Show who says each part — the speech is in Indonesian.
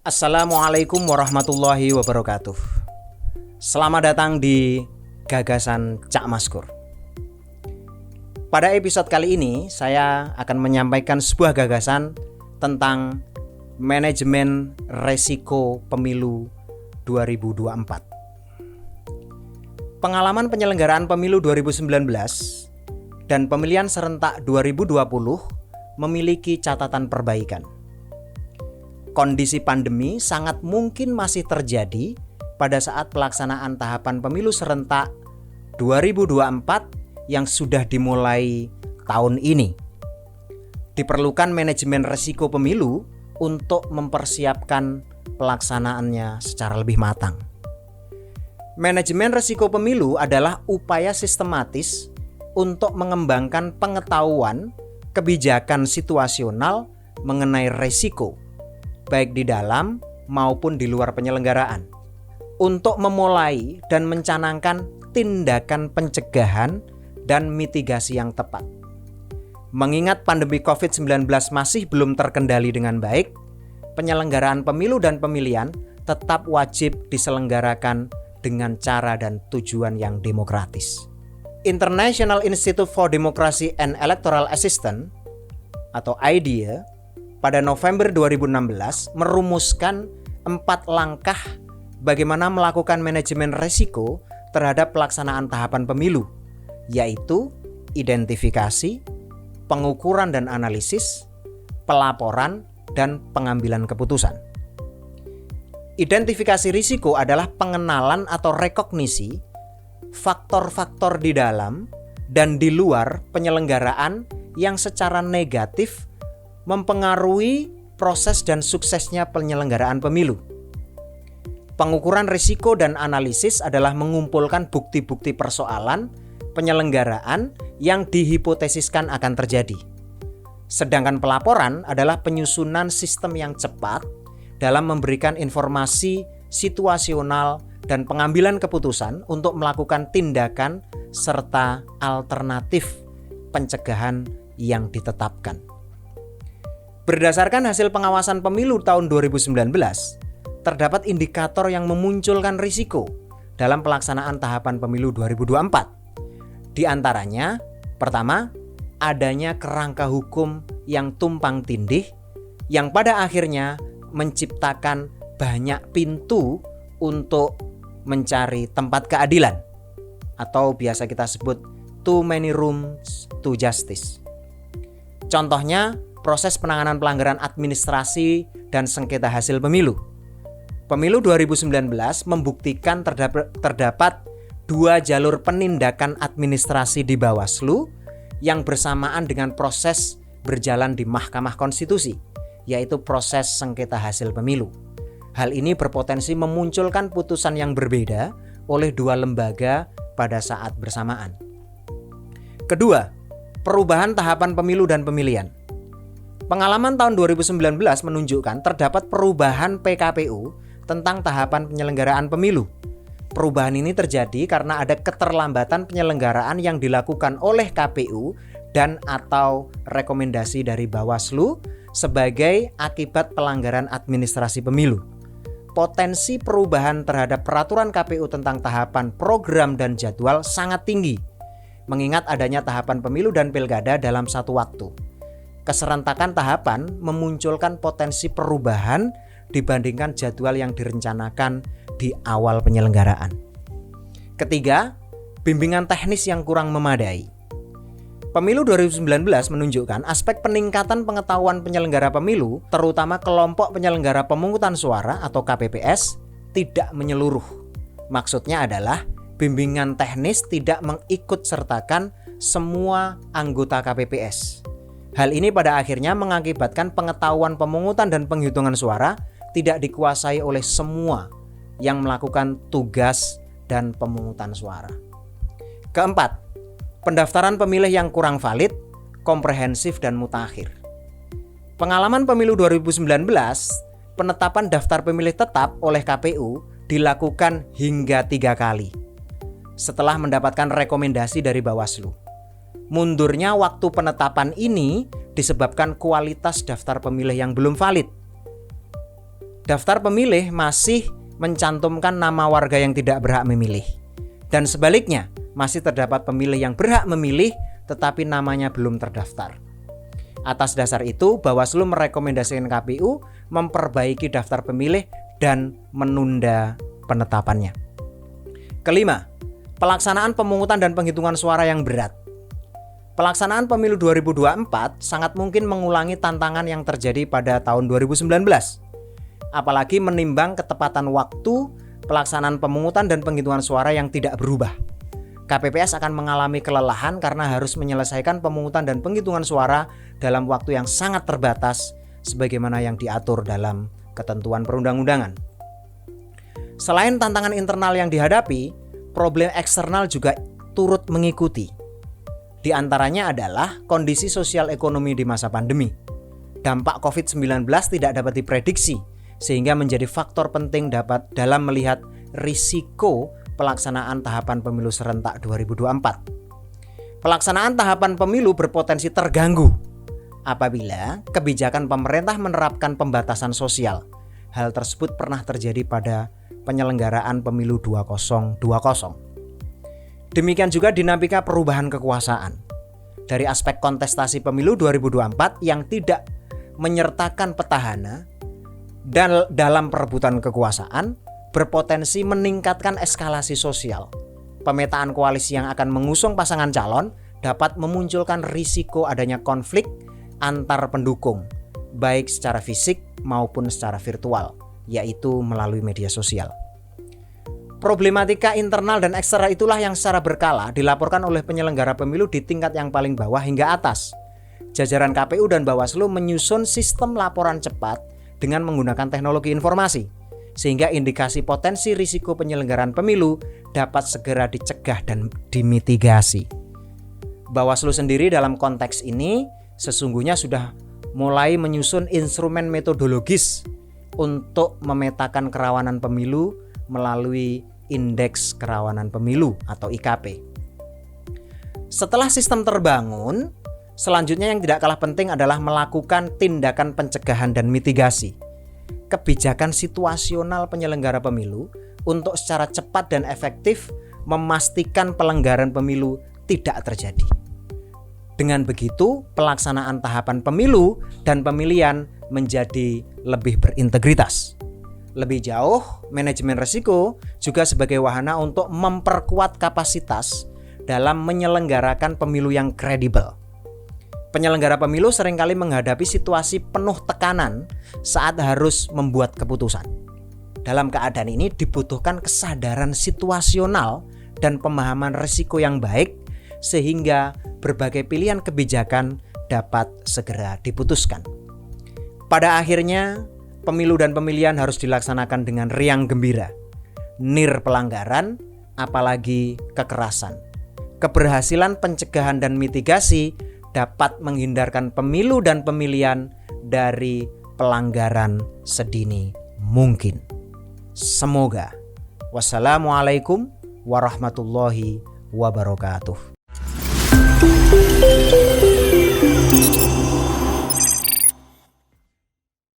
Speaker 1: Assalamualaikum warahmatullahi wabarakatuh. Selamat datang di Gagasan Cak Maskur. Pada episode kali ini saya akan menyampaikan sebuah gagasan tentang manajemen resiko pemilu 2024. Pengalaman penyelenggaraan pemilu 2019 dan pemilihan serentak 2020 memiliki catatan perbaikan. Kondisi pandemi sangat mungkin masih terjadi pada saat pelaksanaan tahapan pemilu serentak 2024 yang sudah dimulai tahun ini. Diperlukan manajemen risiko pemilu untuk mempersiapkan pelaksanaannya secara lebih matang. Manajemen risiko pemilu adalah upaya sistematis untuk mengembangkan pengetahuan kebijakan situasional mengenai risiko baik di dalam maupun di luar penyelenggaraan, untuk memulai dan mencanangkan tindakan pencegahan dan mitigasi yang tepat. Mengingat pandemi COVID-19 masih belum terkendali dengan baik, penyelenggaraan pemilu dan pemilihan tetap wajib diselenggarakan dengan cara dan tujuan yang demokratis. International Institute for Democracy and Electoral Assistance atau IDEA pada November 2016 merumuskan 4 langkah bagaimana melakukan manajemen risiko terhadap pelaksanaan tahapan pemilu, yaitu identifikasi, pengukuran dan analisis, pelaporan, dan pengambilan keputusan. Identifikasi risiko adalah pengenalan atau rekognisi faktor-faktor di dalam dan di luar penyelenggaraan yang secara negatif mempengaruhi proses dan suksesnya penyelenggaraan pemilu. Pengukuran risiko dan analisis adalah mengumpulkan bukti-bukti persoalan penyelenggaraan yang dihipotesiskan akan terjadi. Sedangkan pelaporan adalah penyusunan sistem yang cepat dalam memberikan informasi situasional dan pengambilan keputusan untuk melakukan tindakan serta alternatif pencegahan yang ditetapkan. Berdasarkan hasil pengawasan pemilu tahun 2019, terdapat indikator yang memunculkan risiko dalam pelaksanaan tahapan pemilu 2024. Di antaranya, pertama, adanya kerangka hukum yang tumpang tindih yang pada akhirnya menciptakan banyak pintu untuk mencari tempat keadilan atau biasa kita sebut too many rooms to justice. Contohnya, proses penanganan pelanggaran administrasi dan sengketa hasil pemilu. Pemilu 2019 membuktikan terdapat 2 jalur penindakan administrasi di Bawaslu yang bersamaan dengan proses berjalan di Mahkamah Konstitusi, yaitu proses sengketa hasil pemilu. Hal ini berpotensi memunculkan putusan yang berbeda oleh 2 lembaga pada saat bersamaan. Kedua, perubahan tahapan pemilu dan pemilihan. Pengalaman tahun 2019 menunjukkan terdapat perubahan PKPU tentang tahapan penyelenggaraan pemilu. Perubahan ini terjadi karena ada keterlambatan penyelenggaraan yang dilakukan oleh KPU dan atau rekomendasi dari Bawaslu sebagai akibat pelanggaran administrasi pemilu. Potensi perubahan terhadap peraturan KPU tentang tahapan program dan jadwal sangat tinggi, mengingat adanya tahapan pemilu dan pilkada dalam satu waktu. Keserentakan tahapan memunculkan potensi perubahan dibandingkan jadwal yang direncanakan di awal penyelenggaraan. Ketiga, bimbingan teknis yang kurang memadai. Pemilu 2019 menunjukkan aspek peningkatan pengetahuan penyelenggara pemilu, terutama kelompok penyelenggara pemungutan suara atau KPPS, tidak menyeluruh. Maksudnya adalah bimbingan teknis tidak mengikut sertakan semua anggota KPPS. Hal ini pada akhirnya mengakibatkan pengetahuan pemungutan dan penghitungan suara tidak dikuasai oleh semua yang melakukan tugas dan pemungutan suara. Keempat, pendaftaran pemilih yang kurang valid, komprehensif dan mutakhir. Pengalaman pemilu 2019, penetapan daftar pemilih tetap oleh KPU dilakukan hingga 3 kali setelah mendapatkan rekomendasi dari Bawaslu. Mundurnya waktu penetapan ini disebabkan kualitas daftar pemilih yang belum valid. daftar pemilih masih mencantumkan nama warga yang tidak berhak memilih. Dan sebaliknya, masih terdapat pemilih yang berhak memilih tetapi namanya belum terdaftar. Atas dasar itu, Bawaslu merekomendasikan KPU memperbaiki daftar pemilih dan menunda penetapannya. Kelima, pelaksanaan pemungutan dan penghitungan suara yang berat. Pelaksanaan pemilu 2024 sangat mungkin mengulangi tantangan yang terjadi pada tahun 2019. Apalagi menimbang ketepatan waktu pelaksanaan pemungutan dan penghitungan suara yang tidak berubah. KPPS akan mengalami kelelahan karena harus menyelesaikan pemungutan dan penghitungan suara dalam waktu yang sangat terbatas sebagaimana yang diatur dalam ketentuan perundang-undangan. Selain tantangan internal yang dihadapi, problem eksternal juga turut mengikuti. Di antaranya adalah kondisi sosial ekonomi di masa pandemi. Dampak COVID-19 tidak dapat diprediksi, sehingga menjadi faktor penting dalam melihat risiko pelaksanaan tahapan pemilu serentak 2024. Pelaksanaan tahapan pemilu berpotensi terganggu apabila kebijakan pemerintah menerapkan pembatasan sosial. Hal tersebut pernah terjadi pada penyelenggaraan pemilu 2020. Demikian juga dinamika perubahan kekuasaan. Dari aspek kontestasi pemilu 2024 yang tidak menyertakan petahana dan dalam perebutan kekuasaan berpotensi meningkatkan eskalasi sosial. Pemetaan koalisi yang akan mengusung pasangan calon dapat memunculkan risiko adanya konflik antar pendukung, baik secara fisik maupun secara virtual, yaitu melalui media sosial. Problematika internal dan eksternal itulah yang secara berkala dilaporkan oleh penyelenggara pemilu di tingkat yang paling bawah hingga atas. Jajaran KPU dan Bawaslu menyusun sistem laporan cepat dengan menggunakan teknologi informasi, sehingga indikasi potensi risiko penyelenggaraan pemilu dapat segera dicegah dan dimitigasi. Bawaslu sendiri dalam konteks ini sesungguhnya sudah mulai menyusun instrumen metodologis untuk memetakan kerawanan pemilu melalui Indeks Kerawanan Pemilu atau IKP. Setelah sistem terbangun, selanjutnya yang tidak kalah penting adalah melakukan tindakan pencegahan dan mitigasi. Kebijakan situasional penyelenggara pemilu untuk secara cepat dan efektif memastikan pelanggaran pemilu tidak terjadi. Dengan begitu, pelaksanaan tahapan pemilu dan pemilihan menjadi lebih berintegritas. Lebih jauh, manajemen risiko juga sebagai wahana untuk memperkuat kapasitas dalam menyelenggarakan pemilu yang kredibel. Penyelenggara pemilu seringkali menghadapi situasi penuh tekanan saat harus membuat keputusan. Dalam keadaan ini dibutuhkan kesadaran situasional dan pemahaman risiko yang baik sehingga berbagai pilihan kebijakan dapat segera diputuskan. Pada akhirnya, pemilu dan pemilihan harus dilaksanakan dengan riang gembira. Nir pelanggaran, apalagi kekerasan. Keberhasilan pencegahan dan mitigasi dapat menghindarkan pemilu dan pemilihan dari pelanggaran sedini mungkin. Semoga. Wassalamualaikum warahmatullahi wabarakatuh.